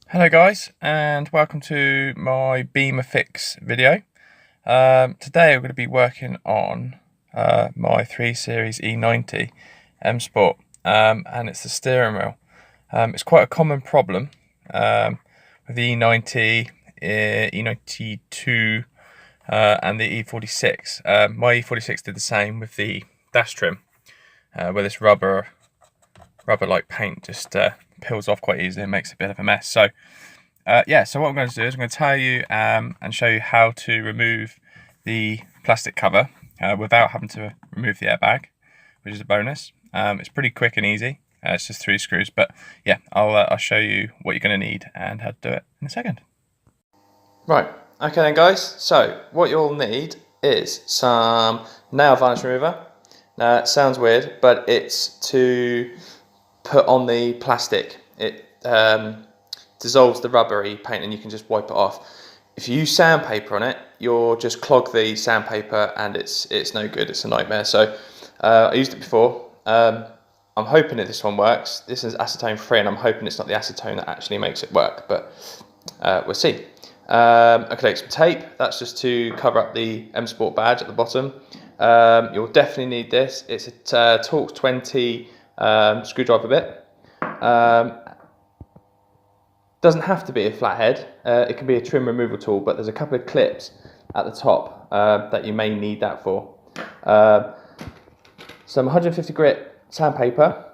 Hello guys, and welcome to my Bimmer Fix video. Today we're going to be working on my 3 Series E90 M Sport, and it's the steering wheel. It's quite a common problem with the E90, E92 and the E46. My E46 did the same with the dash trim, where this rubber-like paint just peels off quite easily and makes a bit of a mess. So so what I'm going to do is I'm going to tell you and show you how to remove the plastic cover without having to remove the airbag, which is a bonus. It's pretty quick and easy. It's just 3 screws, but yeah, I'll show you what you're going to need and how to do it in a second. Right, okay then guys, so what you'll need is some nail varnish remover. Now it sounds weird, but it's to put on the plastic. It dissolves the rubbery paint and you can just wipe it off. If you use sandpaper on it, you'll just clog the sandpaper and it's no good. It's a nightmare. So I used it before. I'm hoping that this one works. This is acetone free and I'm hoping it's not the acetone that actually makes it work, but we'll see. Okay, some tape. That's just to cover up the M Sport badge at the bottom. You'll definitely need this. It's a Torx 20 screwdriver bit. Doesn't have to be a flathead. It can be a trim removal tool, but there's a couple of clips at the top that you may need that for. Some 150 grit sandpaper.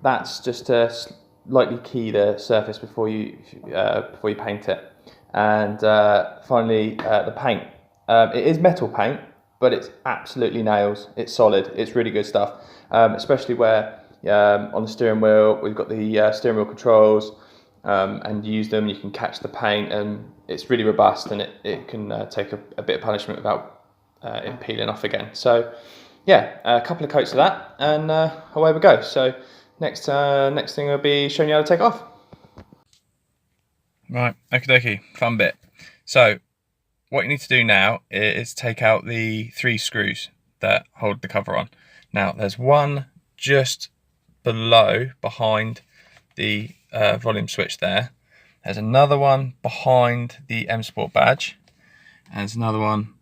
That's just to lightly key the surface before you paint it. And finally, the paint. It is metal paint, but it's absolutely nails. It's solid. It's really good stuff, especially where on the steering wheel we've got the steering wheel controls. And use them, you can catch the paint, and it's really robust, and it can take a bit of punishment without it peeling off again. So yeah, a couple of coats of that, and away we go. So next thing will be showing you how to take it off. Right, okie dokie, fun bit. So what you need to do now is take out the 3 screws that hold the cover on. Now there's one just behind the volume switch there. There's another one behind the M Sport badge, and there's another one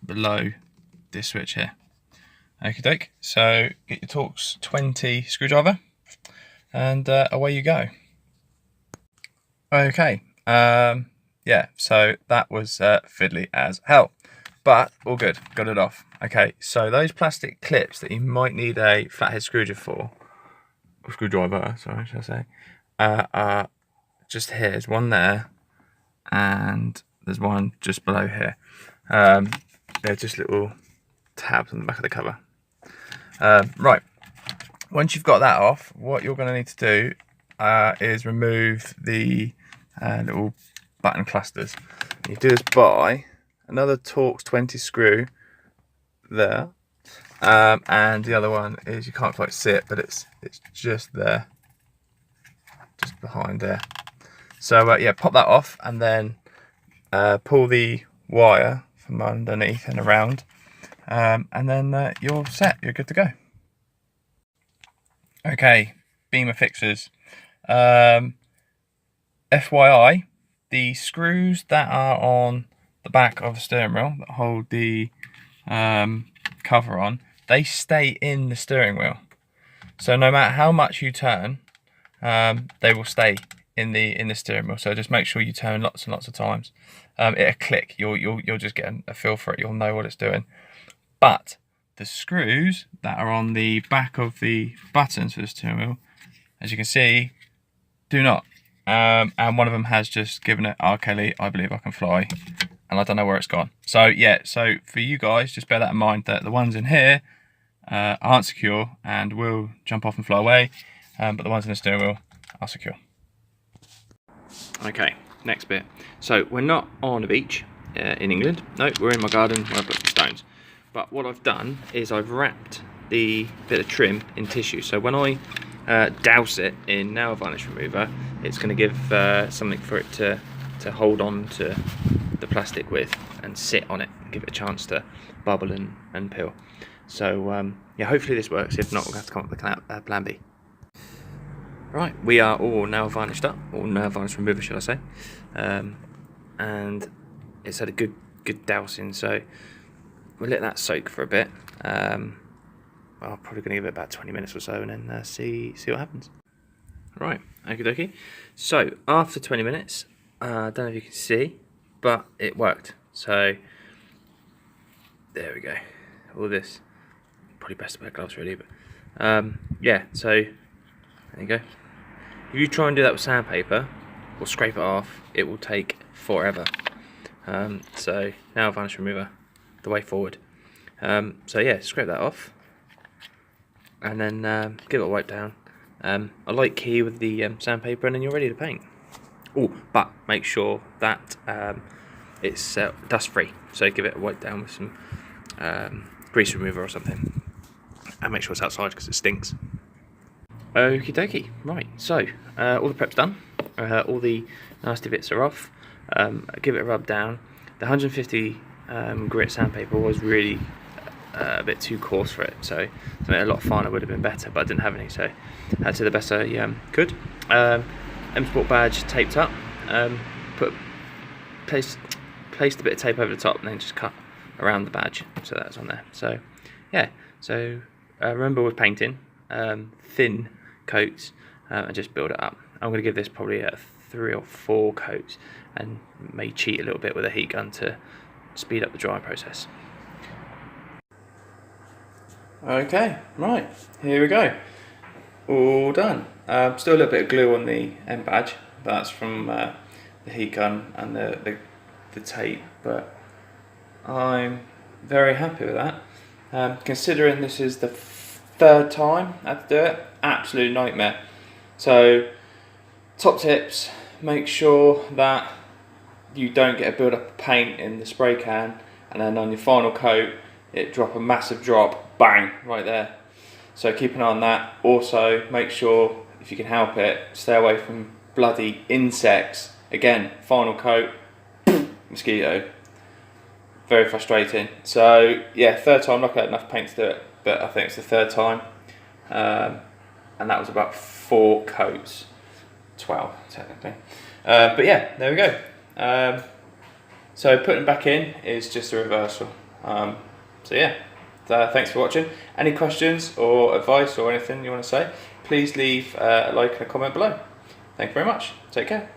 below this switch here. Okie doke. So get your Torx 20 screwdriver, and away you go. Okay. Yeah. So that was fiddly as hell, but all good. Got it off. Okay. So those plastic clips that you might need a flathead screwdriver sorry, should I say, just here. There's one there, and there's one just below here. They're just little tabs on the back of the cover. Right, once you've got that off, what you're going to need to do is remove the little button clusters. You do this by another Torx 20 screw there. And the other one is, you can't quite see it, but it's just there, just behind there. So yeah, pop that off, and then pull the wire from underneath and around, and then you're set. You're good to go. Okay, Bimmer Fixers. FYI, the screws that are on the back of the steering wheel that hold the cover on, they stay in the steering wheel. So no matter how much you turn, they will stay in the steering wheel. So just make sure you turn lots and lots of times. It'll click. You'll just get a feel for it. You'll know what it's doing. But the screws that are on the back of the buttons for the steering wheel, as you can see, do not. And one of them has just given it, "Oh, Kelly, I believe I can fly," and I don't know where it's gone. So yeah, so for you guys, just bear that in mind, that the ones in here aren't secure and will jump off and fly away, but the ones in the steering wheel are secure. Okay, next bit. So we're not on a beach in England. No, we're in my garden where I've got some stones. But what I've done is I've wrapped the bit of trim in tissue. So when I douse it in nail varnish remover, it's going to give something for it to hold on to the plastic with and sit on it, give it a chance to bubble and peel. So yeah, hopefully this works. If not, we'll have to come up with a plan B. Right, we are all now varnished up, or now varnish remover should I say, and it's had a good dousing, so we'll let that soak for a bit. I'm probably going to give it about 20 minutes or so and then see what happens. Right, okie dokie. So after 20 minutes, I don't know if you can see, but it worked. So there we go. All this, probably best to wear gloves really, but yeah. So there you go. If you try and do that with sandpaper or scrape it off, it will take forever. So now varnish remover, the way forward. So yeah, scrape that off, and then give it a wipe down. A light key with the sandpaper, and then you're ready to paint. Oh, but make sure that it's dust free. So give it a wipe down with some grease remover or something, and make sure it's outside because it stinks. Okie dokie. Right, so all the prep's done. All the nasty bits are off. Give it a rub down. The 150 grit sandpaper was really a bit too coarse for it, so something a lot finer would have been better, but I didn't have any, so I had to do the best I could. M Sport badge taped up. Placed a bit of tape over the top, and then just cut around the badge, so that's on there. So yeah, so remember with painting, thin coats, and just build it up. I'm going to give this probably 3 or 4 coats, and may cheat a little bit with a heat gun to speed up the drying process. Okay, right, here we go. All done. Still a little bit of glue on the end badge, but that's from the heat gun and the tape, but I'm very happy with that. Considering this is the 3rd time I had to do it, absolute nightmare. So, top tips, make sure that you don't get a build up of paint in the spray can, and then on your final coat, it drop a massive drop, bang, right there. So keep an eye on that. Also, make sure, if you can help it, stay away from bloody insects. Again, final coat, mosquito. Very frustrating. So yeah, 3rd time, not got enough paint to do it, but I think it's the 3rd time. And that was about 4 coats, 12 technically. But yeah, there we go. So putting it back in is just a reversal. So yeah, thanks for watching. Any questions or advice or anything you want to say, please leave a like and a comment below. Thank you very much. Take care.